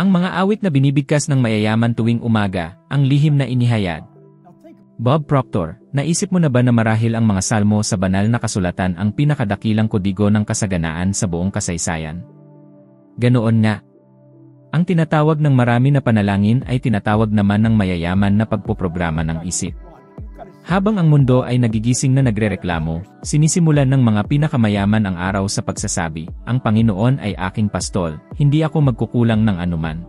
Ang mga awit na binibigkas ng mayayaman tuwing umaga, ang lihim na inihayag. Bob Proctor, naisip mo na ba na marahil ang mga salmo sa banal na kasulatan ang pinakadakilang kodigo ng kasaganaan sa buong kasaysayan? Ganoon nga. Ang tinatawag ng marami na panalangin ay tinatawag naman ng mayayaman na pagpoprograma ng isip. Habang ang mundo ay nagigising na nagrereklamo, sinisimulan ng mga pinakamayaman ang araw sa pagsasabi, "Ang Panginoon ay aking pastol, hindi ako magkukulang ng anuman."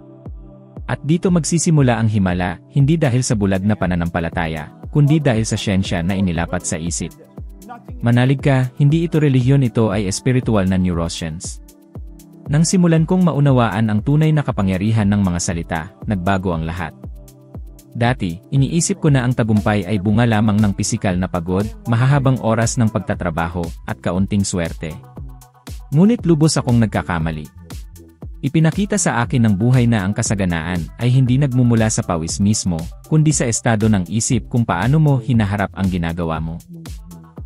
At dito magsisimula ang himala, hindi dahil sa bulag na pananampalataya, kundi dahil sa siyensya na inilapat sa isip. Manalig ka, hindi ito relihiyon, ito ay espiritual na neuroscience. Nang simulan kong maunawaan ang tunay na kapangyarihan ng mga salita, nagbago ang lahat. Dati, iniisip ko na ang tagumpay ay bunga lamang ng pisikal na pagod, mahahabang oras ng pagtatrabaho, at kaunting swerte. Ngunit lubos akong nagkakamali. Ipinakita sa akin ng buhay na ang kasaganaan ay hindi nagmumula sa pawis mismo, kundi sa estado ng isip kung paano mo hinaharap ang ginagawa mo.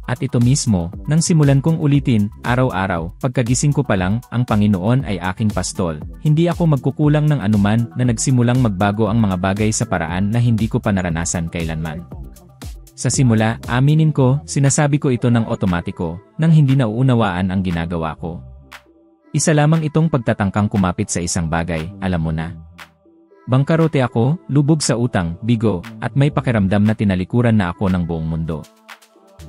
At ito mismo, nang simulan kong ulitin, araw-araw, pagkagising ko pa lang, ang Panginoon ay aking pastol, hindi ako magkukulang ng anuman, na nagsimulang magbago ang mga bagay sa paraan na hindi ko pa naranasan kailanman. Sa simula, aminin ko, sinasabi ko ito ng otomatiko, nang hindi nauunawaan ang ginagawa ko. Isa lamang itong pagtatangkang kumapit sa isang bagay, alam mo na. Bangkarote ako, lubog sa utang, bigo, at may pakiramdam na tinalikuran na ako ng buong mundo.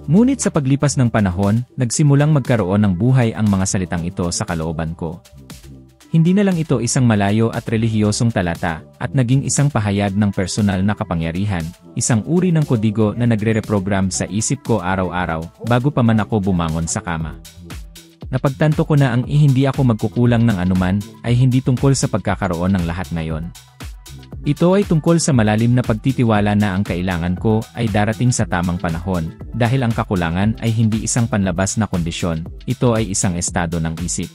Ngunit sa paglipas ng panahon, nagsimulang magkaroon ng buhay ang mga salitang ito sa kalooban ko. Hindi na lang ito isang malayo at relihiyosong talata, at naging isang pahayag ng personal na kapangyarihan, isang uri ng kodigo na nagre-reprogram sa isip ko araw-araw, bago pa man ako bumangon sa kama. Napagtanto ko na ang hindi ako magkukulang ng anuman, ay hindi tungkol sa pagkakaroon ng lahat ngayon. Ito ay tungkol sa malalim na pagtitiwala na ang kailangan ko ay darating sa tamang panahon, dahil ang kakulangan ay hindi isang panlabas na kondisyon, ito ay isang estado ng isip.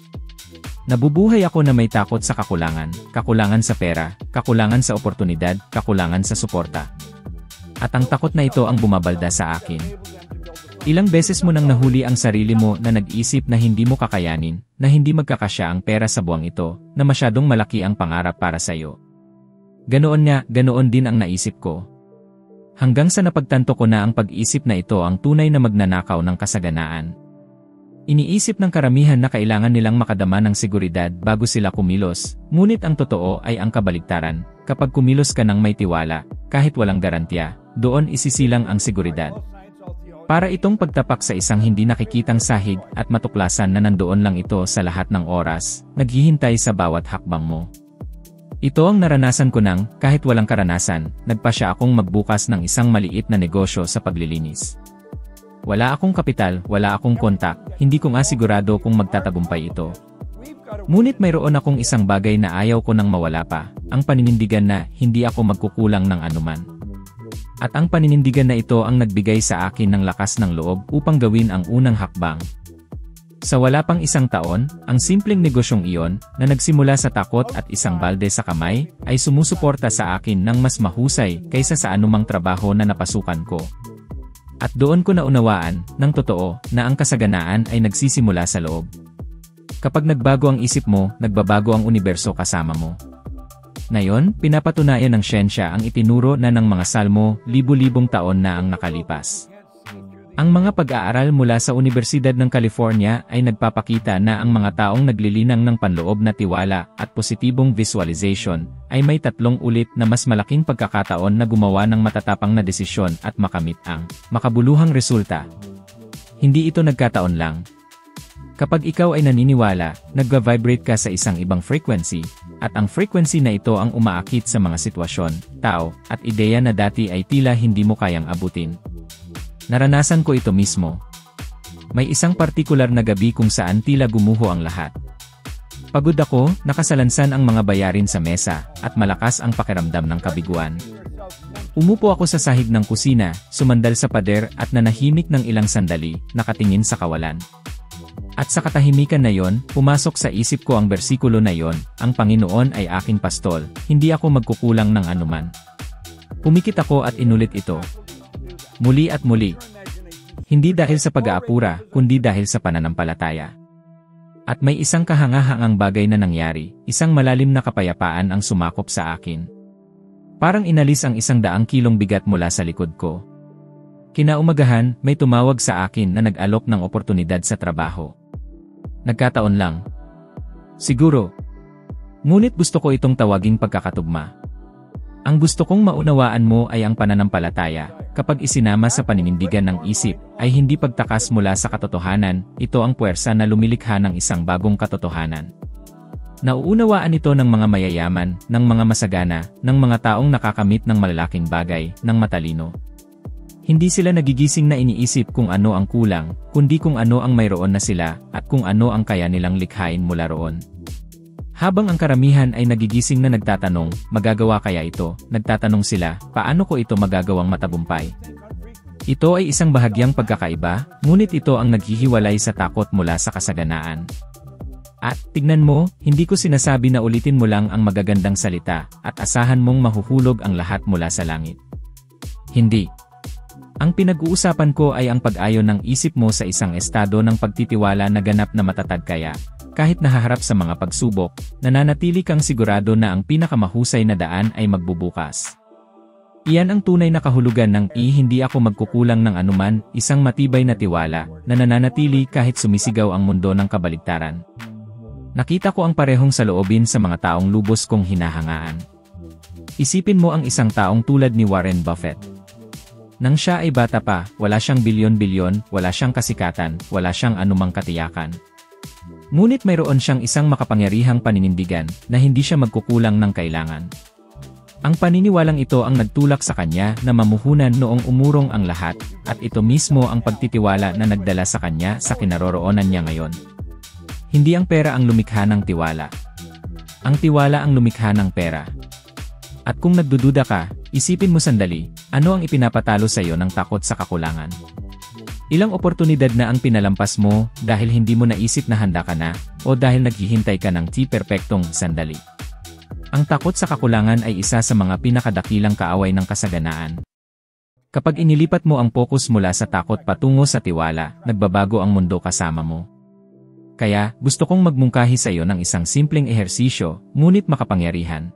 Nabubuhay ako na may takot sa kakulangan, kakulangan sa pera, kakulangan sa oportunidad, kakulangan sa suporta. At ang takot na ito ang bumabalda sa akin. Ilang beses mo nang nahuli ang sarili mo na nag-isip na hindi mo kakayanin, na hindi magkakasya ang pera sa buwang ito, na masyadong malaki ang pangarap para sa iyo. Ganoon nga, ganoon din ang naisip ko. Hanggang sa napagtanto ko na ang pag-isip na ito ang tunay na magnanakaw ng kasaganaan. Iniisip ng karamihan na kailangan nilang makadama ng seguridad bago sila kumilos, ngunit ang totoo ay ang kabaligtaran. Kapag kumilos ka ng may tiwala, kahit walang garantiya, doon isisilang ang seguridad. Para itong pagtapak sa isang hindi nakikitang sahig at matuklasan na nandoon lang ito sa lahat ng oras, naghihintay sa bawat hakbang mo. Ito ang naranasan ko nang, kahit walang karanasan, nagpasya akong magbukas ng isang maliit na negosyo sa paglilinis. Wala akong kapital, wala akong kontak, hindi ko nga sigurado kung magtatagumpay ito. Ngunit mayroon akong isang bagay na ayaw ko nang mawala pa, ang paninindigan na hindi ako magkukulang ng anuman. At ang paninindigan na ito ang nagbigay sa akin ng lakas ng loob upang gawin ang unang hakbang. Sa wala pang isang taon, ang simpleng negosyong iyon, na nagsimula sa takot at isang balde sa kamay, ay sumusuporta sa akin ng mas mahusay kaysa sa anumang trabaho na napasukan ko. At doon ko naunawaan, ng totoo, na ang kasaganaan ay nagsisimula sa loob. Kapag nagbago ang isip mo, nagbabago ang universo kasama mo. Ngayon, pinapatunayan ng siyensya ang itinuro na ng mga salmo, libu-libong taon na ang nakalipas. Ang mga pag-aaral mula sa Universidad ng California ay nagpapakita na ang mga taong naglilinang ng panloob na tiwala at positibong visualization ay may 3 ulit na mas malaking pagkakataon na gumawa ng matatapang na desisyon at makamit ang makabuluhang resulta. Hindi ito nagkataon lang. Kapag ikaw ay naniniwala, nagva-vibrate ka sa isang ibang frequency, at ang frequency na ito ang umaakit sa mga sitwasyon, tao, at ideya na dati ay tila hindi mo kayang abutin. Naranasan ko ito mismo. May isang partikular na gabi kung saan tila gumuho ang lahat. Pagod ako, nakasalansan ang mga bayarin sa mesa, at malakas ang pakiramdam ng kabiguan. Umupo ako sa sahig ng kusina, sumandal sa pader at nanahimik ng ilang sandali, nakatingin sa kawalan. At sa katahimikan na yon, pumasok sa isip ko ang bersikulo na yon, ang Panginoon ay aking pastol, hindi ako magkukulang ng anuman. Pumikit ako at inulit ito. Muli at muli. Hindi dahil sa pag-aapura, kundi dahil sa pananampalataya. At may isang kahangahangang bagay na nangyari, isang malalim na kapayapaan ang sumakop sa akin. Parang inalis ang 100 kilong bigat mula sa likod ko. Kinaumagahan, may tumawag sa akin na nag-alok ng oportunidad sa trabaho. Nagkataon lang. Siguro. Ngunit gusto ko itong tawaging pagkakatugma. Ang gusto kong maunawaan mo ay ang pananampalataya, kapag isinama sa paninindigan ng isip, ay hindi pagtakas mula sa katotohanan, ito ang puwersa na lumilikha ng isang bagong katotohanan. Nauunawaan ito ng mga mayayaman, ng mga masagana, ng mga taong nakakamit ng malalaking bagay, ng matalino. Hindi sila nagigising na iniisip kung ano ang kulang, kundi kung ano ang mayroon na sila, at kung ano ang kaya nilang likhain mula roon. Habang ang karamihan ay nagigising na nagtatanong, magagawa kaya ito, nagtatanong sila, paano ko ito magagawang matagumpay? Ito ay isang bahagyang pagkakaiba, ngunit ito ang naghihiwalay sa takot mula sa kasaganaan. At, tignan mo, hindi ko sinasabi na ulitin mo lang ang magagandang salita, at asahan mong mahuhulog ang lahat mula sa langit. Hindi. Ang pinag-uusapan ko ay ang pag-ayon ng isip mo sa isang estado ng pagtitiwala na ganap na matatag kaya, kahit nahaharap sa mga pagsubok, nananatili kang sigurado na ang pinakamahusay na daan ay magbubukas. Iyan ang tunay na kahulugan ng hindi ako magkukulang ng anuman, isang matibay na tiwala, na nananatili kahit sumisigaw ang mundo ng kabaligtaran. Nakita ko ang parehong saloobin sa mga taong lubos kong hinahangaan. Isipin mo ang isang taong tulad ni Warren Buffett. Nang siya ay bata pa, wala siyang bilyon-bilyon, wala siyang kasikatan, wala siyang anumang katiyakan. Ngunit mayroon siyang isang makapangyarihang paninindigan na hindi siya magkukulang ng kailangan. Ang paniniwalang ito ang nagtulak sa kanya na mamuhunan noong umurong ang lahat, at ito mismo ang pagtitiwala na nagdala sa kanya sa kinaroroonan niya ngayon. Hindi ang pera ang lumikha ng tiwala. Ang tiwala ang lumikha ng pera. At kung nagdududa ka, isipin mo sandali, ano ang ipinapatalo sa iyo ng takot sa kakulangan? Ilang oportunidad na ang pinalampas mo dahil hindi mo naisip na handa ka na o dahil naghihintay ka ng perpektong sandali. Ang takot sa kakulangan ay isa sa mga pinakadakilang kaaway ng kasaganaan. Kapag inilipat mo ang focus mula sa takot patungo sa tiwala, nagbabago ang mundo kasama mo. Kaya, gusto kong magmungkahi sa iyo ng isang simpleng ehersisyo, ngunit makapangyarihan.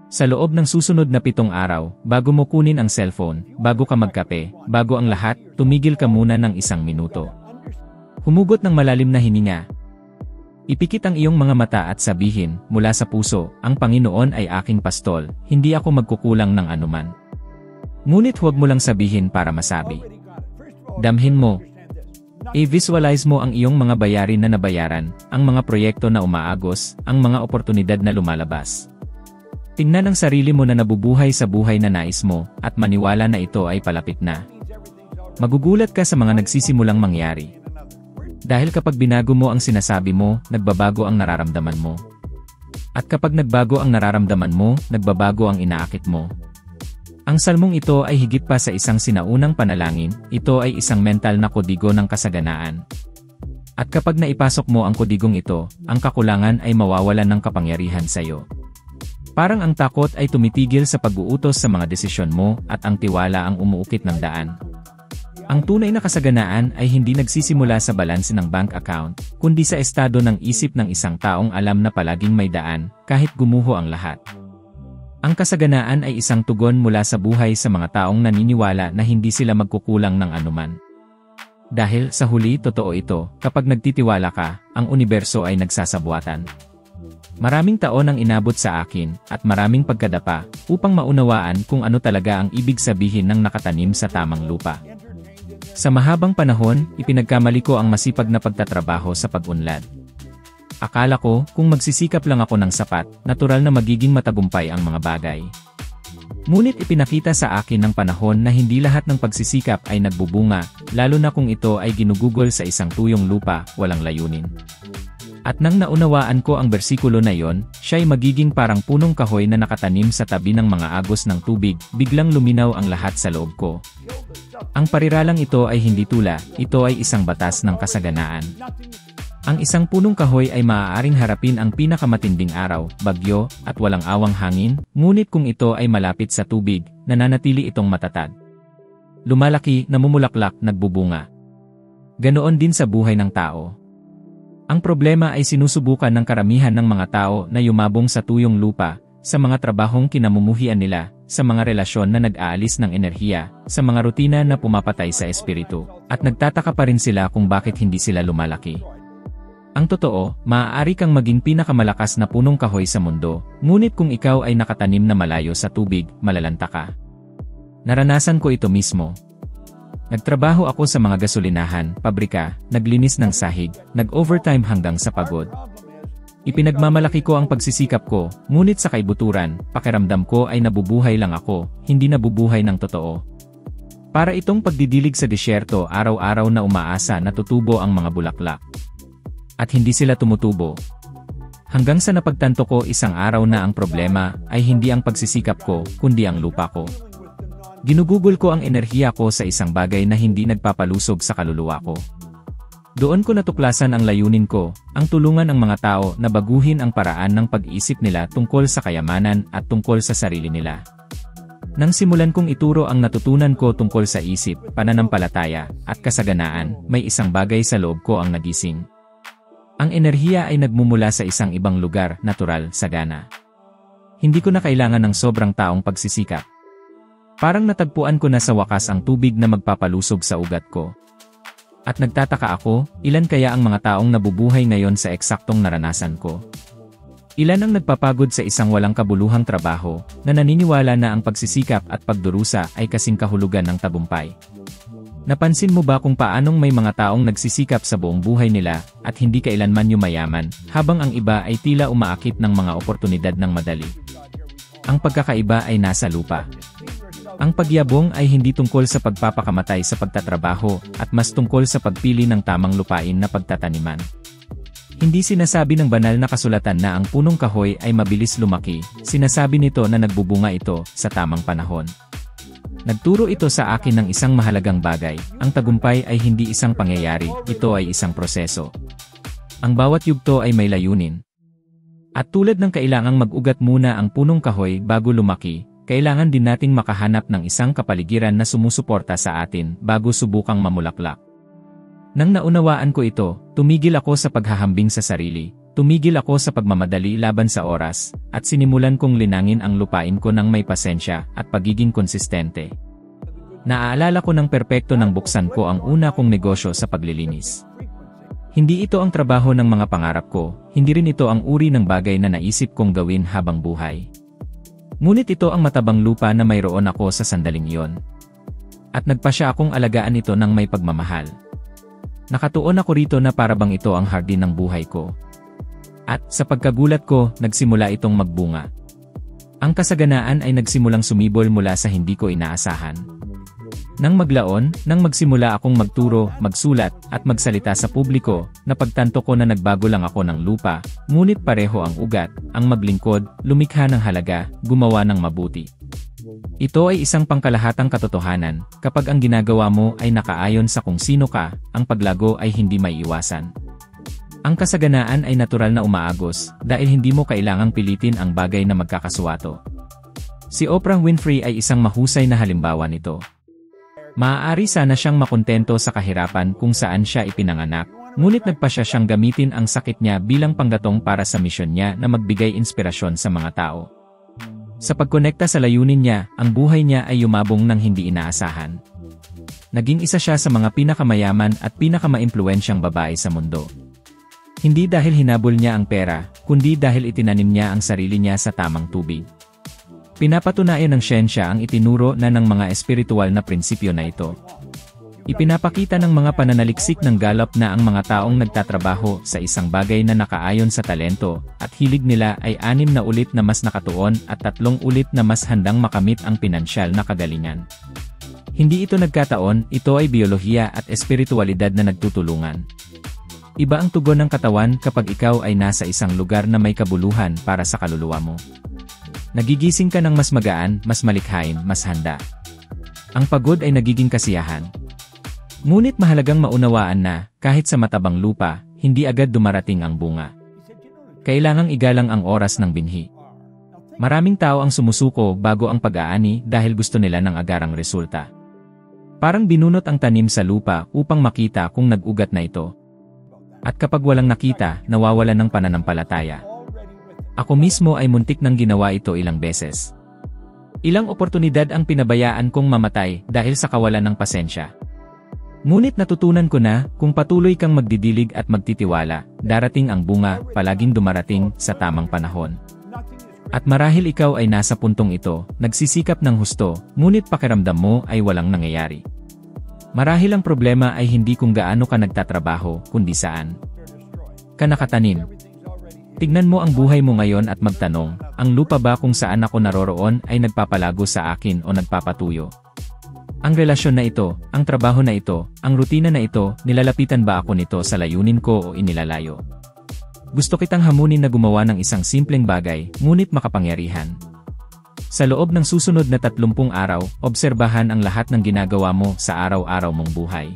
Sa loob ng susunod na 7 araw, bago mo kunin ang cellphone, bago ka magkape, bago ang lahat, tumigil ka muna ng 1 minuto. Humugot ng malalim na hininga. Ipikit ang iyong mga mata at sabihin, mula sa puso, ang Panginoon ay aking pastol, hindi ako magkukulang ng anuman. Ngunit huwag mo lang sabihin para masabi. Damhin mo. I-visualize mo ang iyong mga bayarin na nabayaran, ang mga proyekto na umaagos, ang mga oportunidad na lumalabas. Tingnan ang sarili mo na nabubuhay sa buhay na nais mo, at maniwala na ito ay palapit na. Magugulat ka sa mga nagsisimulang mangyari. Dahil kapag binago mo ang sinasabi mo, nagbabago ang nararamdaman mo. At kapag nagbago ang nararamdaman mo, nagbabago ang inaakit mo. Ang salmong ito ay higit pa sa isang sinaunang panalangin, ito ay isang mental na kodigo ng kasaganaan. At kapag naipasok mo ang kodigong ito, ang kakulangan ay mawawalan ng kapangyarihan sa iyo. Parang ang takot ay tumitigil sa pag-uutos sa mga desisyon mo at ang tiwala ang umuukit ng daan. Ang tunay na kasaganaan ay hindi nagsisimula sa balanse ng bank account, kundi sa estado ng isip ng isang taong alam na palaging may daan, kahit gumuho ang lahat. Ang kasaganaan ay isang tugon mula sa buhay sa mga taong naniniwala na hindi sila magkukulang ng anuman. Dahil sa huli totoo ito, kapag nagtitiwala ka, ang universo ay nagsasabuatan. Maraming taon ang inabot sa akin, at maraming pagkadapa, upang maunawaan kung ano talaga ang ibig sabihin ng nakatanim sa tamang lupa. Sa mahabang panahon, ipinagkamali ko ang masipag na pagtatrabaho sa pag-unlad. Akala ko, kung magsisikap lang ako ng sapat, natural na magiging matagumpay ang mga bagay. Ngunit ipinakita sa akin ng panahon na hindi lahat ng pagsisikap ay nagbubunga, lalo na kung ito ay ginugugol sa isang tuyong lupa, walang layunin. At nang naunawaan ko ang bersikulo na yon, siya'y magiging parang punong kahoy na nakatanim sa tabi ng mga agos ng tubig, biglang luminaw ang lahat sa loob ko. Ang pariralang ito ay hindi tula, ito ay isang batas ng kasaganaan. Ang isang punong kahoy ay maaaring harapin ang pinakamatinding araw, bagyo, at walang awang hangin, ngunit kung ito ay malapit sa tubig, nananatili itong matatag. Lumalaki, namumulaklak, nagbubunga. Ganoon din sa buhay ng tao. Ang problema ay sinusubukan ng karamihan ng mga tao na yumabong sa tuyong lupa, sa mga trabahong kinamumuhian nila, sa mga relasyon na nag-aalis ng enerhiya, sa mga rutina na pumapatay sa espiritu, at nagtataka pa rin sila kung bakit hindi sila lumalaki. Ang totoo, maaari kang maging pinakamalakas na punong kahoy sa mundo, ngunit kung ikaw ay nakatanim na malayo sa tubig, malalanta ka. Naranasan ko ito mismo. Nagtrabaho ako sa mga gasolinahan, pabrika, naglinis ng sahig, nag-overtime hanggang sa pagod. Ipinagmamalaki ko ang pagsisikap ko, ngunit sa kaibuturan, pakiramdam ko ay nabubuhay lang ako, hindi nabubuhay ng totoo. Para itong pagdidilig sa disyerto, araw-araw na umaasa na tutubo ang mga bulaklak. At hindi sila tumutubo. Hanggang sa napagtanto ko isang araw na ang problema ay hindi ang pagsisikap ko, kundi ang lupa ko. Ginugugol ko ang enerhiya ko sa isang bagay na hindi nagpapalusog sa kaluluwa ko. Doon ko natuklasan ang layunin ko, ang tulungan ang mga tao na baguhin ang paraan ng pag-iisip nila tungkol sa kayamanan at tungkol sa sarili nila. Nang simulan kong ituro ang natutunan ko tungkol sa isip, pananampalataya, at kasaganaan, may isang bagay sa loob ko ang nagising. Ang enerhiya ay nagmumula sa isang ibang lugar, natural, sagana. Hindi ko na kailangan ng sobrang taong pagsisikap. Parang natagpuan ko na sa wakas ang tubig na magpapalusog sa ugat ko. At nagtataka ako, ilan kaya ang mga taong nabubuhay ngayon sa eksaktong naranasan ko? Ilan ang nagpapagod sa isang walang kabuluhang trabaho, na naniniwala na ang pagsisikap at pagdurusa ay kasing kahulugan ng tagumpay? Napansin mo ba kung paanong may mga taong nagsisikap sa buong buhay nila at hindi kailanman yumayaman, habang ang iba ay tila umaakit ng mga oportunidad ng madali? Ang pagkakaiba ay nasa lupa. Ang pagyabong ay hindi tungkol sa pagpapakamatay sa pagtatrabaho at mas tungkol sa pagpili ng tamang lupain na pagtataniman. Hindi sinasabi ng banal na kasulatan na ang punong kahoy ay mabilis lumaki, sinasabi nito na nagbubunga ito sa tamang panahon. Nagturo ito sa akin ng isang mahalagang bagay, ang tagumpay ay hindi isang pangyayari, ito ay isang proseso. Ang bawat yugto ay may layunin. At tulad ng kailangang mag-ugat muna ang punong kahoy bago lumaki, kailangan din nating makahanap ng isang kapaligiran na sumusuporta sa atin bago subukang mamulaklak. Nang naunawaan ko ito, tumigil ako sa paghahambing sa sarili, tumigil ako sa pagmamadali laban sa oras, at sinimulan kong linangin ang lupain ko ng may pasensya at pagiging konsistente. Naaalala ko ng perpekto nang buksan ko ang una kong negosyo sa paglilinis. Hindi ito ang trabaho ng mga pangarap ko, hindi rin ito ang uri ng bagay na naisip kong gawin habang buhay. Ngunit ito ang matabang lupa na mayroon ako sa sandaling iyon. At nagpasya akong alagaan ito ng may pagmamahal. Nakatuon ako rito na parabang ito ang hardin ng buhay ko. At sa pagkagulat ko, nagsimula itong magbunga. Ang kasaganaan ay nagsimulang sumibol mula sa hindi ko inaasahan. Nang maglaon, nang magsimula akong magturo, magsulat, at magsalita sa publiko, napagtanto ko na nagbago lang ako ng lupa, ngunit pareho ang ugat, ang maglingkod, lumikha ng halaga, gumawa ng mabuti. Ito ay isang pangkalahatang katotohanan, kapag ang ginagawa mo ay nakaayon sa kung sino ka, ang paglago ay hindi maiiwasan. Ang kasaganaan ay natural na umaagos, dahil hindi mo kailangang pilitin ang bagay na magkakasuwato. Si Oprah Winfrey ay isang mahusay na halimbawa nito. Maaari sana siyang makontento sa kahirapan kung saan siya ipinanganak, ngunit nagpasya siyang gamitin ang sakit niya bilang panggatong para sa misyon niya na magbigay inspirasyon sa mga tao. Sa pagkonekta sa layunin niya, ang buhay niya ay yumabong ng hindi inaasahan. Naging isa siya sa mga pinakamayaman at pinakamaimpluwensyang babae sa mundo. Hindi dahil hinabol niya ang pera, kundi dahil itinanim niya ang sarili niya sa tamang tubig. Pinapatunayan ng siyensya ang itinuro na ng mga espiritual na prinsipyo na ito. Ipinapakita ng mga pananaliksik ng Gallup na ang mga taong nagtatrabaho sa isang bagay na nakaayon sa talento at hilig nila ay 6 na ulit na mas nakatuon at 3 ulit na mas handang makamit ang pinansyal na kagalingan. Hindi ito nagkataon, ito ay biyolohiya at espiritualidad na nagtutulungan. Iba ang tugon ng katawan kapag ikaw ay nasa isang lugar na may kabuluhan para sa kaluluwa mo. Nagigising ka ng mas magaan, mas malikhain, mas handa. Ang pagod ay nagiging kasiyahan. Ngunit mahalagang maunawaan na, kahit sa matabang lupa, hindi agad dumarating ang bunga. Kailangang igalang ang oras ng binhi. Maraming tao ang sumusuko bago ang pag-aani dahil gusto nila ng agarang resulta. Parang binunot ang tanim sa lupa upang makita kung nag-ugat na ito. At kapag walang nakita, nawawalan ng pananampalataya. Ako mismo ay muntik nang ginawa ito ilang beses. Ilang oportunidad ang pinabayaan kong mamatay dahil sa kawalan ng pasensya. Ngunit natutunan ko na, kung patuloy kang magdidilig at magtitiwala, darating ang bunga, palaging dumarating sa tamang panahon. At marahil ikaw ay nasa puntong ito, nagsisikap ng husto, ngunit pakiramdam mo ay walang nangyayari. Marahil ang problema ay hindi kung gaano ka nagtatrabaho, kundi saan ka nakatanim. Tignan mo ang buhay mo ngayon at magtanong, ang lupa ba kung saan ako naroroon ay nagpapalago sa akin o nagpapatuyo? Ang relasyon na ito, ang trabaho na ito, ang rutina na ito, nilalapitan ba ako nito sa layunin ko o inilalayo? Gusto kitang hamunin na gumawa ng isang simpleng bagay, ngunit makapangyarihan. Sa loob ng susunod na 30 araw, obserbahan ang lahat ng ginagawa mo sa araw-araw mong buhay.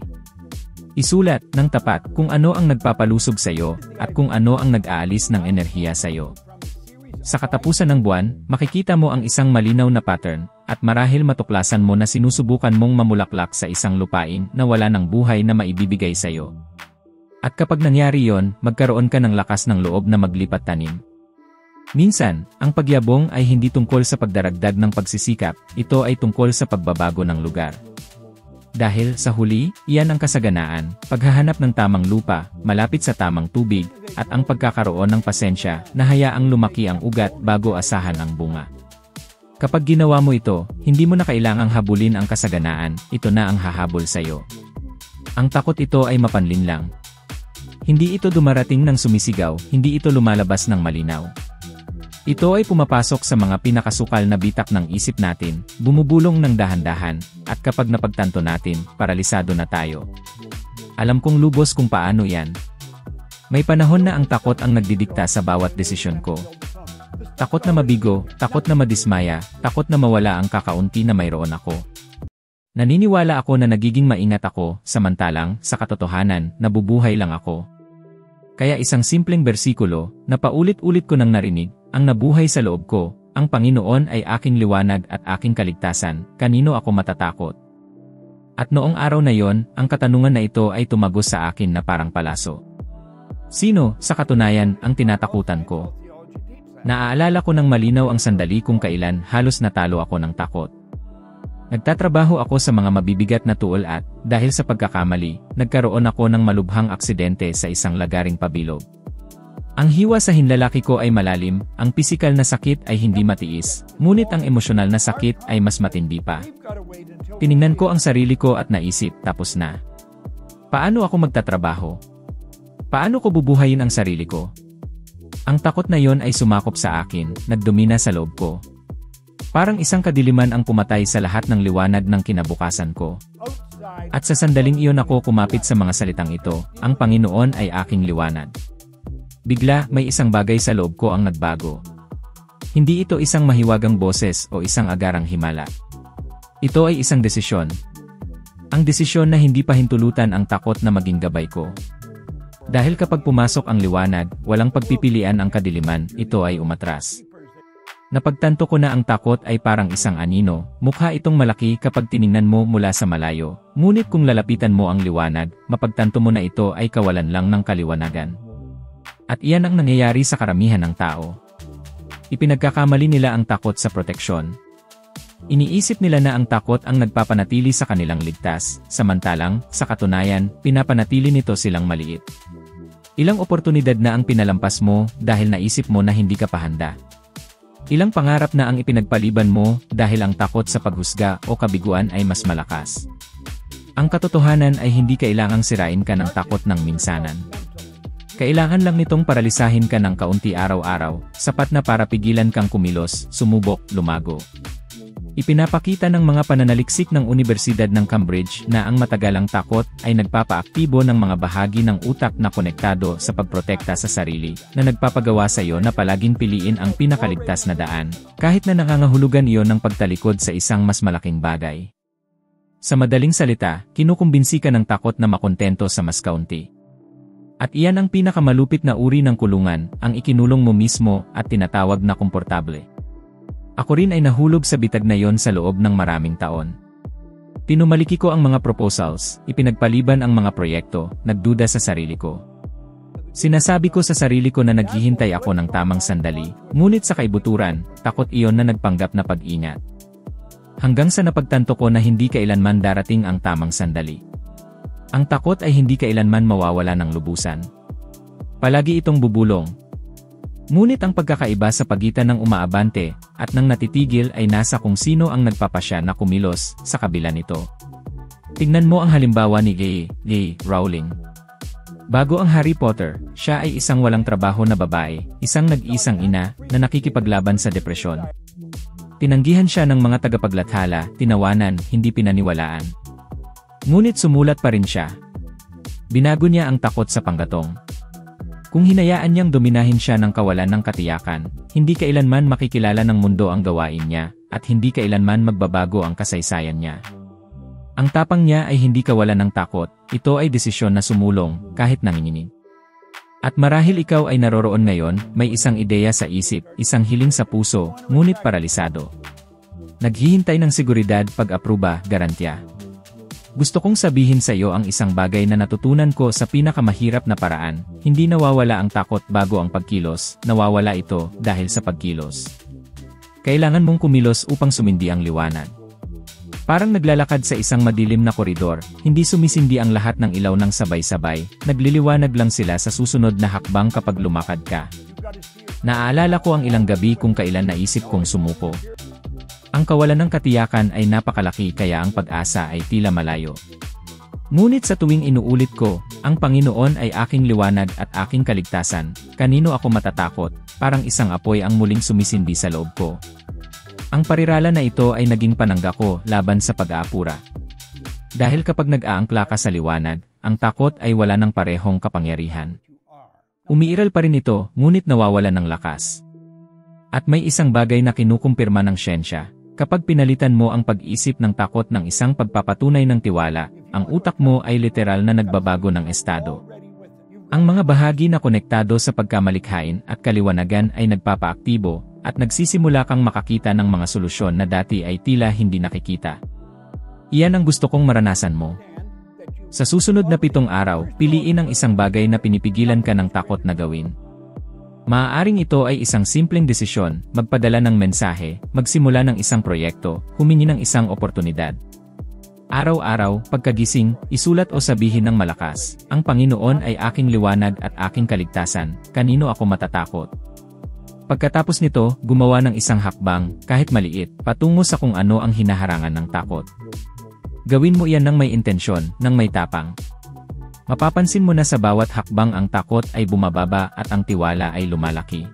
Isulat ng tapat kung ano ang nagpapalusog sa iyo at kung ano ang nag-aalis ng enerhiya sa iyo. Sa katapusan ng buwan, makikita mo ang isang malinaw na pattern, at marahil matuklasan mo na sinusubukan mong mamulaklak sa isang lupain na wala ng buhay na maibibigay sa iyo. At kapag nangyari yon, magkaroon ka ng lakas ng loob na maglipat tanim. Minsan, ang pagyabong ay hindi tungkol sa pagdaragdag ng pagsisikap, ito ay tungkol sa pagbabago ng lugar. Dahil, sa huli, iyan ang kasaganaan, paghahanap ng tamang lupa, malapit sa tamang tubig, at ang pagkakaroon ng pasensya na hayaang lumaki ang ugat bago asahan ang bunga. Kapag ginawa mo ito, hindi mo na kailangang habulin ang kasaganaan, ito na ang hahabol sa iyo. Ang takot ito ay mapanlin lang. Hindi ito dumarating ng sumisigaw, hindi ito lumalabas ng malinaw. Ito ay pumapasok sa mga pinakasukal na bitak ng isip natin, bumubulong ng dahan-dahan, at kapag napagtanto natin, paralisado na tayo. Alam kong lubos kung paano yan. May panahon na ang takot ang nagdidikta sa bawat desisyon ko. Takot na mabigo, takot na madismaya, takot na mawala ang kakaunti na mayroon ako. Naniniwala ako na nagiging maingat ako, samantalang, sa katotohanan, nabubuhay lang ako. Kaya isang simpleng bersikulo, na paulit-ulit ko nang narinig, ang nabuhay sa loob ko, ang Panginoon ay aking liwanag at aking kaligtasan, kanino ako matatakot? At noong araw na yon, ang katanungan na ito ay tumagos sa akin na parang palaso. Sino, sa katunayan, ang tinatakutan ko? Naaalala ko ng malinaw ang sandali kung kailan halos natalo ako ng takot. Nagtatrabaho ako sa mga mabibigat na tuol at, dahil sa pagkakamali, nagkaroon ako ng malubhang aksidente sa isang lagaring pabilog. Ang hiwa sa hinlalaki ko ay malalim, ang pisikal na sakit ay hindi matiis, ngunit ang emosyonal na sakit ay mas matindi pa. Tiningnan ko ang sarili ko at naisip, tapos na. Paano ako magtatrabaho? Paano ko bubuhayin ang sarili ko? Ang takot na yon ay sumakop sa akin, nagdomina sa loob ko. Parang isang kadiliman ang pumatay sa lahat ng liwanag ng kinabukasan ko. At sa sandaling iyon ako kumapit sa mga salitang ito, ang Panginoon ay aking liwanag. Bigla, may isang bagay sa loob ko ang nagbago. Hindi ito isang mahiwagang boses o isang agarang himala. Ito ay isang desisyon. Ang desisyon na hindi pahintulutan ang takot na maging gabay ko. Dahil kapag pumasok ang liwanag, walang pagpipilian ang kadiliman, ito ay umatras. Napagtanto ko na ang takot ay parang isang anino, mukha itong malaki kapag tiningnan mo mula sa malayo, ngunit kung lalapitan mo ang liwanag, mapagtanto mo na ito ay kawalan lang ng kaliwanagan. At iyan ang nangyayari sa karamihan ng tao. Ipinagkakamali nila ang takot sa proteksyon. Iniisip nila na ang takot ang nagpapanatili sa kanilang ligtas, samantalang, sa katunayan, pinapanatili nito silang maliit. Ilang oportunidad na ang pinalampas mo dahil naisip mo na hindi ka pahanda. Ilang pangarap na ang ipinagpaliban mo dahil ang takot sa paghusga o kabiguan ay mas malakas. Ang katotohanan ay hindi kailangang sirain ka ng takot ng minsanan. Kailangan lang nitong paralisahin ka ng kaunti araw-araw, sapat na para pigilan kang kumilos, sumubok, lumago. Ipinapakita ng mga pananaliksik ng Unibersidad ng Cambridge na ang matagalang takot ay nagpapaaktibo ng mga bahagi ng utak na konektado sa pagprotekta sa sarili, na nagpapagawa sa iyo na palaging piliin ang pinakaligtas na daan, kahit na nangangahulugan iyon ng pagtalikod sa isang mas malaking bagay. Sa madaling salita, kinukumbinsi ka ng takot na makontento sa mas kaunti. At iyan ang pinakamalupit na uri ng kulungan, ang ikinulong mo mismo at tinatawag na komportable. Ako rin ay nahulog sa bitag na yon sa loob ng maraming taon. Pinumaliki ko ang mga proposals, ipinagpaliban ang mga proyekto, nagduda sa sarili ko. Sinasabi ko sa sarili ko na naghihintay ako ng tamang sandali, ngunit sa kaibuturan, takot iyon na nagpanggap na pag-ingat. Hanggang sa napagtanto ko na hindi kailanman darating ang tamang sandali. Ang takot ay hindi kailanman mawawala ng lubusan. Palagi itong bubulong. Ngunit ang pagkakaiba sa pagitan ng umaabante at ng natitigil ay nasa kung sino ang nagpapasya na kumilos sa kabila nito. Tingnan mo ang halimbawa ni J.K. Rowling. Bago ang Harry Potter, siya ay isang walang trabaho na babae, isang nag-iisang ina na nakikipaglaban sa depresyon. Tinanggihan siya ng mga tagapaglathala, tinawanan, hindi pinaniwalaan. Ngunit sumulat pa rin siya. Binago niya ang takot sa panggatong. Kung hinayaan niyang dominahin siya ng kawalan ng katiyakan, hindi kailanman makikilala ng mundo ang gawain niya, at hindi kailanman magbabago ang kasaysayan niya. Ang tapang niya ay hindi kawalan ng takot, ito ay desisyon na sumulong, kahit nanginginig. At marahil ikaw ay naroroon ngayon, may isang ideya sa isip, isang hiling sa puso, ngunit paralisado. Naghihintay ng seguridad, pag-apruba, garantiya. Gusto kong sabihin sa iyo ang isang bagay na natutunan ko sa pinakamahirap na paraan, hindi nawawala ang takot bago ang pagkilos, nawawala ito dahil sa pagkilos. Kailangan mong kumilos upang sumindi ang liwanag. Parang naglalakad sa isang madilim na koridor, hindi sumisindi ang lahat ng ilaw ng sabay-sabay, nagliliwanag lang sila sa susunod na hakbang kapag lumakad ka. Naaalala ko ang ilang gabi kung kailan naisip kong sumuko. Ang kawalan ng katiyakan ay napakalaki kaya ang pag-asa ay tila malayo. Ngunit sa tuwing inuulit ko, ang Panginoon ay aking liwanag at aking kaligtasan, kanino ako matatakot, parang isang apoy ang muling sumisindi sa loob ko. Ang parirala na ito ay naging panangga ko laban sa pag-aapura. Dahil kapag nag-aangkla ka sa liwanag, ang takot ay wala ng parehong kapangyarihan. Umiiral pa rin ito, ngunit nawawalan ng lakas. At may isang bagay na kinukumpirma ng siyensya, kapag pinalitan mo ang pag-isip ng takot ng isang pagpapatunay ng tiwala, ang utak mo ay literal na nagbabago ng estado. Ang mga bahagi na konektado sa pagkamalikhain at kaliwanagan ay nagpapaaktibo, at nagsisimula kang makakita ng mga solusyon na dati ay tila hindi nakikita. Iyan ang gusto kong maranasan mo. Sa susunod na 7 araw, piliin ang isang bagay na pinipigilan ka ng takot na gawin. Maaaring ito ay isang simpleng desisyon, magpadala ng mensahe, magsimula ng isang proyekto, humingi ng isang oportunidad. Araw-araw, pagkagising, isulat o sabihin ng malakas, ang Panginoon ay aking liwanag at aking kaligtasan, kanino ako matatakot? Pagkatapos nito, gumawa ng isang hakbang, kahit maliit, patungo sa kung ano ang hinaharangan ng takot. Gawin mo iyan ng may intensyon, ng may tapang. Mapapansin mo na sa bawat hakbang ang takot ay bumababa at ang tiwala ay lumalaki.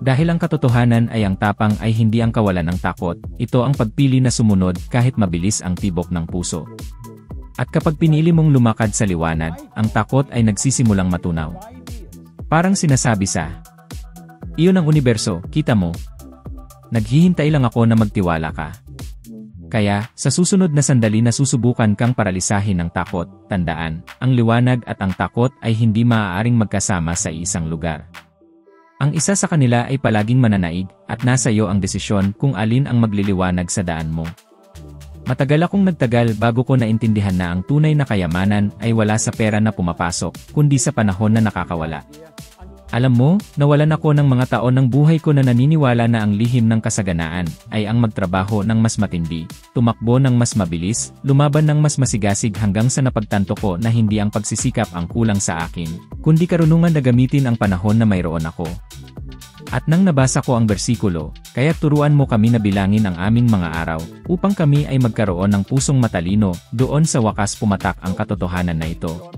Dahil ang katotohanan ay ang tapang ay hindi ang kawalan ng takot, ito ang pagpili na sumunod kahit mabilis ang tibok ng puso. At kapag pinili mong lumakad sa liwanag, ang takot ay nagsisimulang matunaw. Parang sinasabi sa iyon ang universo, kita mo. Naghihintay lang ako na magtiwala ka. Kaya, sa susunod na sandali na susubukan kang paralisahin ng takot, tandaan, ang liwanag at ang takot ay hindi maaaring magkasama sa isang lugar. Ang isa sa kanila ay palaging mananaig, at nasa iyo ang desisyon kung alin ang magliliwanag sa daan mo. Matagal akong nagtagal bago ko naintindihan na ang tunay na kayamanan ay wala sa pera na pumapasok, kundi sa panahon na nakakawala. Alam mo, nawalan ako ng mga taon ng buhay ko na naniniwala na ang lihim ng kasaganaan ay ang magtrabaho ng mas matindi, tumakbo ng mas mabilis, lumaban ng mas masigasig hanggang sa napagtanto ko na hindi ang pagsisikap ang kulang sa akin, kundi karunungan na gamitin ang panahon na mayroon ako. At nang nabasa ko ang bersikulo, kaya turuan mo kami na bilangin ang aming mga araw, upang kami ay magkaroon ng pusong matalino, doon sa wakas pumatak ang katotohanan na ito.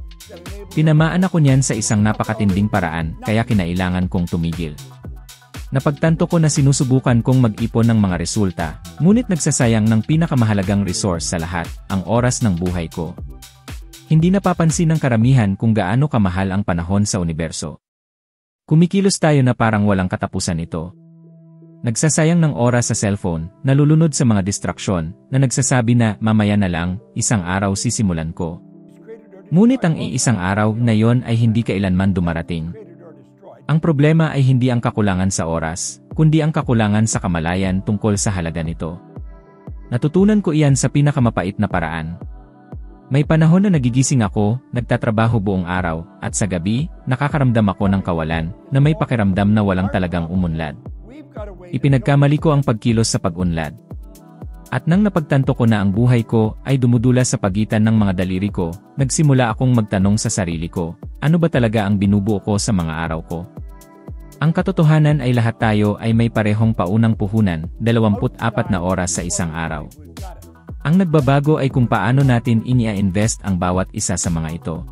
Tinamaan ako niyan sa isang napakatinding paraan, kaya kinailangan kong tumigil. Napagtanto ko na sinusubukan kong mag-ipon ng mga resulta, ngunit nagsasayang ng pinakamahalagang resource sa lahat, ang oras ng buhay ko. Hindi napapansin ng karamihan kung gaano kamahal ang panahon sa universo. Kumikilos tayo na parang walang katapusan ito. Nagsasayang ng oras sa cellphone, nalulunod sa mga distraksyon, na nagsasabi na mamaya na lang, isang araw sisimulan ko. Ngunit ang iisang araw na yon ay hindi kailanman dumarating. Ang problema ay hindi ang kakulangan sa oras, kundi ang kakulangan sa kamalayan tungkol sa halaga nito. Natutunan ko iyan sa pinakamapait na paraan. May panahon na nagigising ako, nagtatrabaho buong araw, at sa gabi, nakakaramdam ako ng kawalan, na may pakiramdam na walang talagang umunlad. Ipinagkamali ko ang pagkilos sa pag-unlad. At nang napagtanto ko na ang buhay ko ay dumudulas sa pagitan ng mga daliri ko, nagsimula akong magtanong sa sarili ko, ano ba talaga ang binubuo ko sa mga araw ko? Ang katotohanan ay lahat tayo ay may parehong paunang puhunan, 24 na oras sa isang araw. Ang nagbabago ay kung paano natin inia-invest ang bawat isa sa mga ito.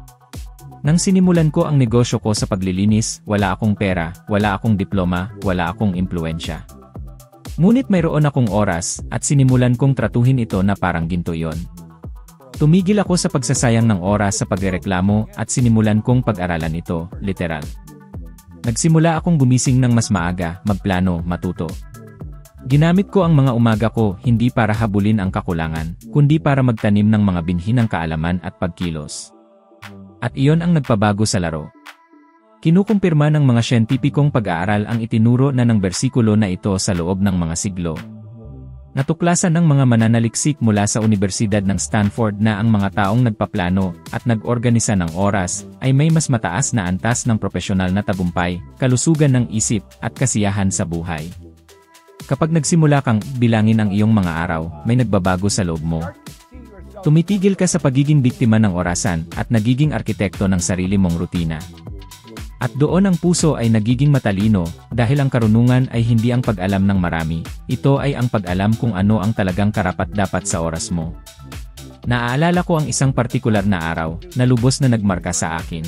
Nang sinimulan ko ang negosyo ko sa paglilinis, wala akong pera, wala akong diploma, wala akong impluensya. Ngunit mayroon akong oras, at sinimulan kong tratuhin ito na parang ginto yon. Tumigil ako sa pagsasayang ng oras sa pagrereklamo at sinimulan kong pag-aralan ito, literal. Nagsimula akong gumising ng mas maaga, magplano, matuto. Ginamit ko ang mga umaga ko hindi para habulin ang kakulangan, kundi para magtanim ng mga binhi ng kaalaman at pagkilos. At iyon ang nagpabago sa laro. Kinukumpirma ng mga siyentipikong pag-aaral ang itinuro na ng bersikulo na ito sa loob ng mga siglo. Natuklasan ng mga mananaliksik mula sa Universidad ng Stanford na ang mga taong nagpaplano at nag-organisa ng oras ay may mas mataas na antas ng propesyonal na tagumpay, kalusugan ng isip, at kasiyahan sa buhay. Kapag nagsimula kang bilangin ang iyong mga araw, may nagbabago sa loob mo. Tumitigil ka sa pagiging biktima ng orasan at nagiging arkitekto ng sarili mong rutina. At doon ang puso ay nagiging matalino, dahil ang karunungan ay hindi ang pag-alam ng marami, ito ay ang pag-alam kung ano ang talagang karapat-dapat sa oras mo. Naaalala ko ang isang partikular na araw, na lubos na nagmarka sa akin.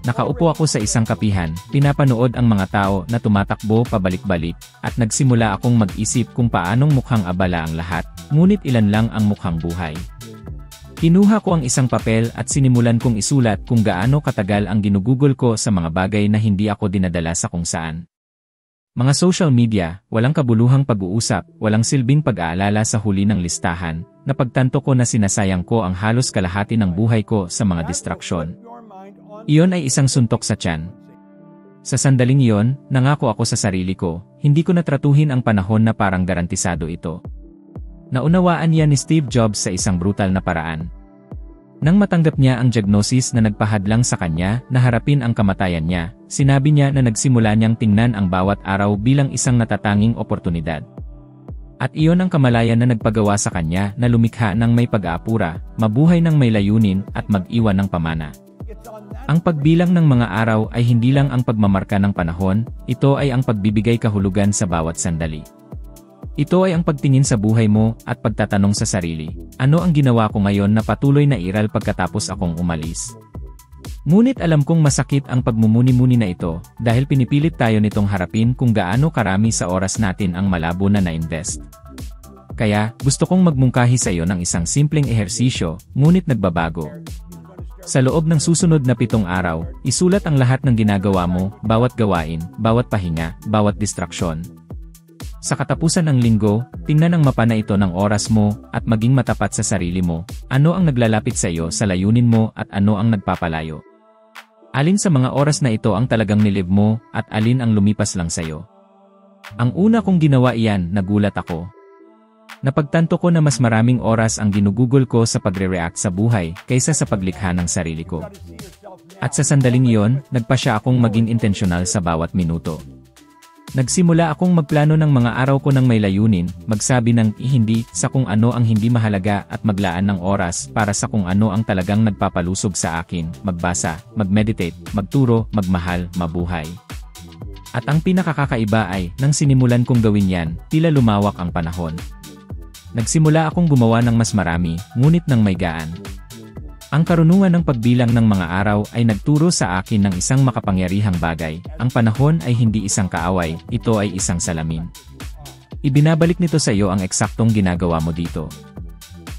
Nakaupo ako sa isang kapihan, pinapanood ang mga tao na tumatakbo pabalik-balik, at nagsimula akong mag-isip kung paanong mukhang abala ang lahat, ngunit ilan lang ang mukhang buhay. Kinuha ko ang isang papel at sinimulan kong isulat kung gaano katagal ang ginugugol ko sa mga bagay na hindi ako dinadala sa kung saan. Mga social media, walang kabuluhang pag-uusap, walang silbing pag-aalala sa huli ng listahan, napagtanto ko na sinasayang ko ang halos kalahati ng buhay ko sa mga distraksyon. Iyon ay isang suntok sa tiyan. Sa sandaling iyon, nangako ako sa sarili ko, hindi ko natratuhin ang panahon na parang garantisado ito. Naunawaan niya ni Steve Jobs sa isang brutal na paraan. Nang matanggap niya ang diagnosis na nagpahadlang sa kanya na harapin ang kamatayan niya, sinabi niya na nagsimula niyang tingnan ang bawat araw bilang isang natatanging oportunidad. At iyon ang kamalayan na nagpagawa sa kanya na lumikha ng may pag-aapura, mabuhay ng may layunin at mag-iwan ng pamana. Ang pagbilang ng mga araw ay hindi lang ang pagmamarka ng panahon, ito ay ang pagbibigay kahulugan sa bawat sandali. Ito ay ang pagtingin sa buhay mo at pagtatanong sa sarili, ano ang ginawa ko ngayon na patuloy na iral pagkatapos akong umalis? Ngunit alam kong masakit ang pagmumuni-muni na ito dahil pinipilit tayo nitong harapin kung gaano karami sa oras natin ang malabo na na-invest. Kaya, gusto kong magmungkahi sa iyo ng isang simpleng ehersisyo, ngunit nagbabago. Sa loob ng susunod na 7 araw, isulat ang lahat ng ginagawa mo, bawat gawain, bawat pahinga, bawat distraksyon. Sa katapusan ng linggo, tingnan ang mapa na ito ng oras mo at maging matapat sa sarili mo, ano ang naglalapit sa iyo sa layunin mo at ano ang nagpapalayo. Alin sa mga oras na ito ang talagang nilive mo at alin ang lumipas lang sa iyo. Ang una kong ginawa iyan, nagulat ako. Napagtanto ko na mas maraming oras ang ginugugol ko sa pagre-react sa buhay kaysa sa paglikha ng sarili ko. At sa sandaling iyon, nagpasya akong maging intensyonal sa bawat minuto. Nagsimula akong magplano ng mga araw ko ng may layunin, magsabi ng hindi sa kung ano ang hindi mahalaga at maglaan ng oras para sa kung ano ang talagang nagpapalusog sa akin, magbasa, mag-meditate, magturo, magmahal, mabuhay. At ang pinakakakaiba ay, nang sinimulan kong gawin yan, tila lumawak ang panahon. Nagsimula akong gumawa ng mas marami, ngunit ng may gaan. Ang karunungan ng pagbilang ng mga araw ay nagturo sa akin ng isang makapangyarihang bagay. Ang panahon ay hindi isang kaaway, ito ay isang salamin. Ibinabalik nito sa iyo ang eksaktong ginagawa mo dito.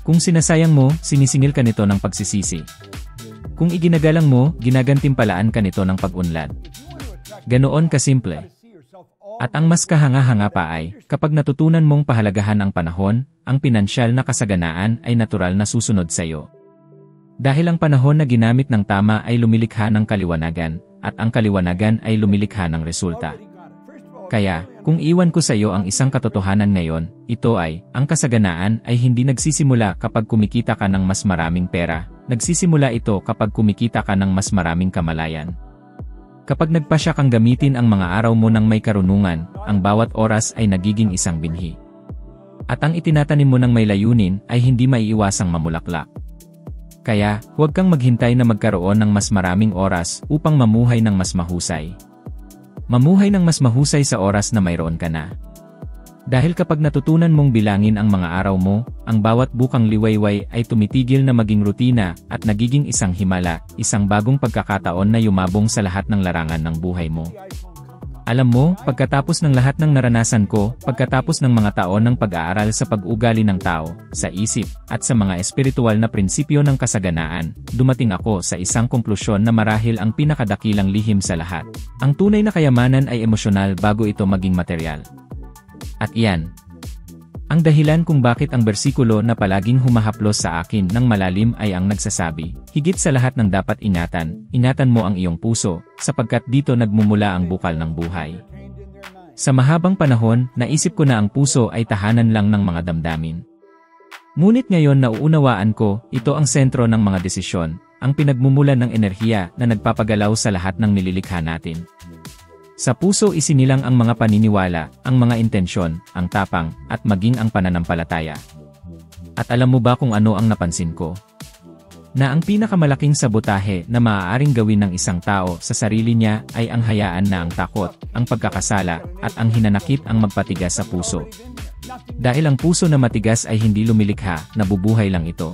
Kung sinasayang mo, sinisingil ka nito ng pagsisisi. Kung iginagalang mo, ginagantimpalaan ka nito ng pag-unlad. Ganoon kasimple. At ang mas kahanga-hanga pa ay, kapag natutunan mong pahalagahan ang panahon, ang pinansyal na kasaganaan ay natural na susunod sa iyo. Dahil ang panahon na ginamit ng tama ay lumilikha ng kaliwanagan, at ang kaliwanagan ay lumilikha ng resulta. Kaya, kung iwan ko sa iyo ang isang katotohanan ngayon, ito ay, ang kasaganaan ay hindi nagsisimula kapag kumikita ka ng mas maraming pera, nagsisimula ito kapag kumikita ka ng mas maraming kamalayan. Kapag nagpasya kang gamitin ang mga araw mo ng may karunungan, ang bawat oras ay nagiging isang binhi. At ang itinatanim mo ng may layunin ay hindi maiiwasang mamulaklak. Kaya, huwag kang maghintay na magkaroon ng mas maraming oras upang mamuhay ng mas mahusay. Mamuhay ng mas mahusay sa oras na mayroon ka na. Dahil kapag natutunan mong bilangin ang mga araw mo, ang bawat bukang liwayway ay tumitigil na maging rutina at nagiging isang himala, isang bagong pagkakataon na yumabong sa lahat ng larangan ng buhay mo. Alam mo, pagkatapos ng lahat ng naranasan ko, pagkatapos ng mga taon ng pag-aaral sa pag-ugali ng tao, sa isip, at sa mga espiritual na prinsipyo ng kasaganaan, dumating ako sa isang konklusyon na marahil ang pinakadakilang lihim sa lahat. Ang tunay na kayamanan ay emosyonal bago ito maging material. At iyan ang dahilan kung bakit ang bersikulo na palaging humahaplos sa akin ng malalim ay ang nagsasabi, higit sa lahat ng dapat ingatan mo ang iyong puso, sapagkat dito nagmumula ang bukal ng buhay. Sa mahabang panahon, naisip ko na ang puso ay tahanan lang ng mga damdamin. Ngunit ngayon nauunawaan ko, ito ang sentro ng mga desisyon, ang pinagmumulan ng enerhiya na nagpapagalaw sa lahat ng nililikha natin. Sa puso isinilang ang mga paniniwala, ang mga intensyon, ang tapang, at maging ang pananampalataya. At alam mo ba kung ano ang napansin ko? Na ang pinakamalaking sabotahe na maaaring gawin ng isang tao sa sarili niya ay ang hayaan na ang takot, ang pagkakasala, at ang hinanakit ang magpatigas sa puso. Dahil ang puso na matigas ay hindi lumilikha, nabubuhay lang ito.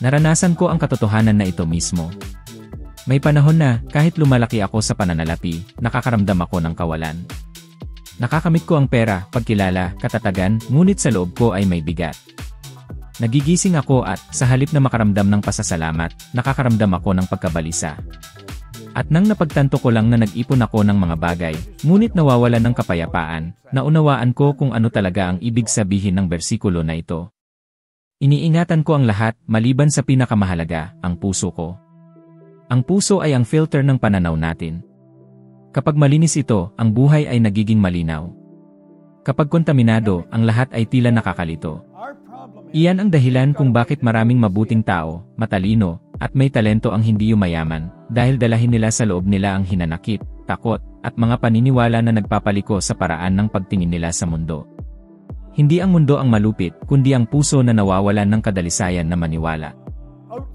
Naranasan ko ang katotohanan na ito mismo. May panahon na, kahit lumalaki ako sa pananalapi, nakakaramdam ako ng kawalan. Nakakamit ko ang pera, pagkilala, katatagan, ngunit sa loob ko ay may bigat. Nagigising ako at, sa halip na makaramdam ng pasasalamat, nakakaramdam ako ng pagkabalisa. At nang napagtanto ko lang na nag-ipon ako ng mga bagay, ngunit nawawalan ng kapayapaan, naunawaan ko kung ano talaga ang ibig sabihin ng bersikulo na ito. Iniingatan ko ang lahat, maliban sa pinakamahalaga, ang puso ko. Ang puso ay ang filter ng pananaw natin. Kapag malinis ito, ang buhay ay nagiging malinaw. Kapag kontaminado, ang lahat ay tila nakakalito. Iyan ang dahilan kung bakit maraming mabuting tao, matalino, at may talento ang hindi yumayaman, dahil dalahin nila sa loob nila ang hinanakit, takot, at mga paniniwala na nagpapaliko sa paraan ng pagtingin nila sa mundo. Hindi ang mundo ang malupit, kundi ang puso na nawawalan ng kadalisayan na maniwala.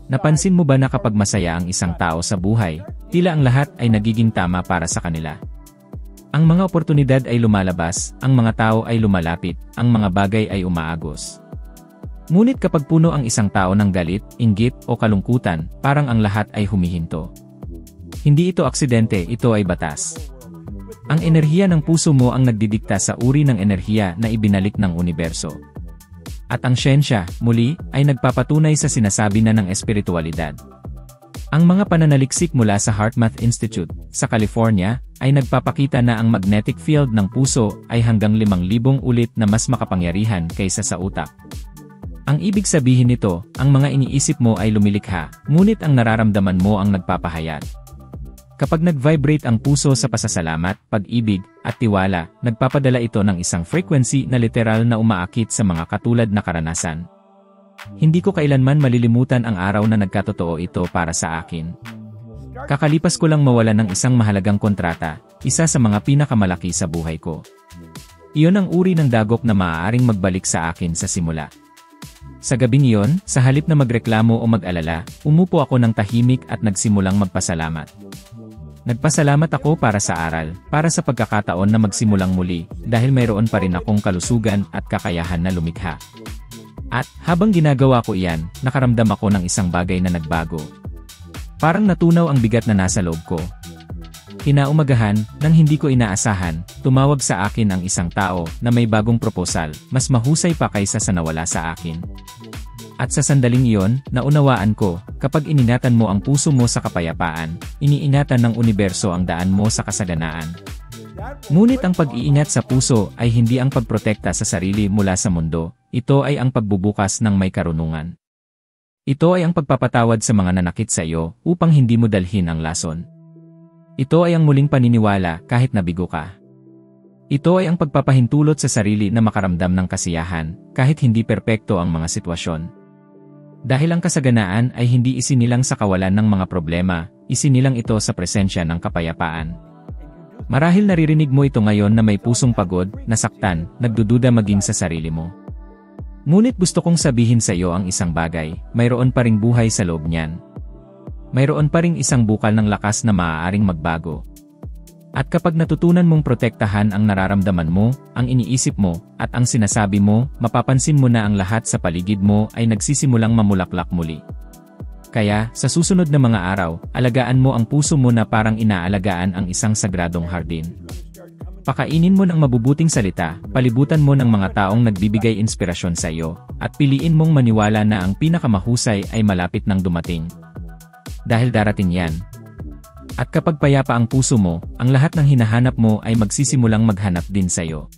Napansin mo ba na kapag masaya ang isang tao sa buhay, tila ang lahat ay nagiging tama para sa kanila? Ang mga oportunidad ay lumalabas, ang mga tao ay lumalapit, ang mga bagay ay umaagos. Ngunit kapag puno ang isang tao ng galit, inggit, o kalungkutan, parang ang lahat ay humihinto. Hindi ito aksidente, ito ay batas. Ang enerhiya ng puso mo ang nagdidikta sa uri ng enerhiya na ibinalik ng universo. At ang siyensya, muli, ay nagpapatunay sa sinasabi na ng espiritualidad. Ang mga pananaliksik mula sa HeartMath Institute, sa California, ay nagpapakita na ang magnetic field ng puso ay hanggang 5,000 ulit na mas makapangyarihan kaysa sa utak. Ang ibig sabihin nito, ang mga iniisip mo ay lumilikha, ngunit ang nararamdaman mo ang nagpapahayag. Kapag nag-vibrate ang puso sa pasasalamat, pag-ibig, at tiwala, nagpapadala ito ng isang frequency na literal na umaakit sa mga katulad na karanasan. Hindi ko kailanman malilimutan ang araw na nagkatotoo ito para sa akin. Kakalipas ko lang mawalan ng isang mahalagang kontrata, isa sa mga pinakamalaki sa buhay ko. Iyon ang uri ng dagok na maaaring magbalik sa akin sa simula. Sa gabing iyon, sa halip na magreklamo o mag-alala, umupo ako ng tahimik at nagsimulang magpasalamat. Nagpasalamat ako para sa aral, para sa pagkakataon na magsimulang muli, dahil mayroon pa rin akong kalusugan at kakayahan na lumikha. At, habang ginagawa ko iyan, nakaramdam ako ng isang bagay na nagbago. Parang natunaw ang bigat na nasa loob ko. Kinaumagahan, nang hindi ko inaasahan, tumawag sa akin ang isang tao na may bagong proposal, mas mahusay pa kaysa sa nawala sa akin. At sa sandaling iyon, naunawaan ko, kapag ininatan mo ang puso mo sa kapayapaan, iniingatan ng universo ang daan mo sa kasaganaan. Ngunit ang pag-iingat sa puso ay hindi ang pagprotekta sa sarili mula sa mundo, ito ay ang pagbubukas ng may karunungan. Ito ay ang pagpapatawad sa mga nanakit sa iyo upang hindi mo dalhin ang lason. Ito ay ang muling paniniwala kahit nabigo ka. Ito ay ang pagpapahintulot sa sarili na makaramdam ng kasiyahan, kahit hindi perpekto ang mga sitwasyon. Dahil ang kasaganaan ay hindi isinilang sa kawalan ng mga problema, isinilang ito sa presensya ng kapayapaan. Marahil naririnig mo ito ngayon na may pusong pagod, nasaktan, nagdududa maging sa sarili mo. Ngunit gusto kong sabihin sa iyo ang isang bagay, mayroon pa ring buhay sa loob niyan. Mayroon pa ring isang bukal ng lakas na maaaring magbago. At kapag natutunan mong protektahan ang nararamdaman mo, ang iniisip mo, at ang sinasabi mo, mapapansin mo na ang lahat sa paligid mo ay nagsisimulang mamulaklak muli. Kaya, sa susunod na mga araw, alagaan mo ang puso mo na parang inaalagaan ang isang sagradong hardin. Pakainin mo ng mabubuting salita, palibutan mo ng mga taong nagbibigay inspirasyon sa iyo, at piliin mong maniwala na ang pinakamahusay ay malapit nang dumating. Dahil darating yan. At kapag payapa ang puso mo, ang lahat ng hinahanap mo ay magsisimulang maghanap din sa iyo.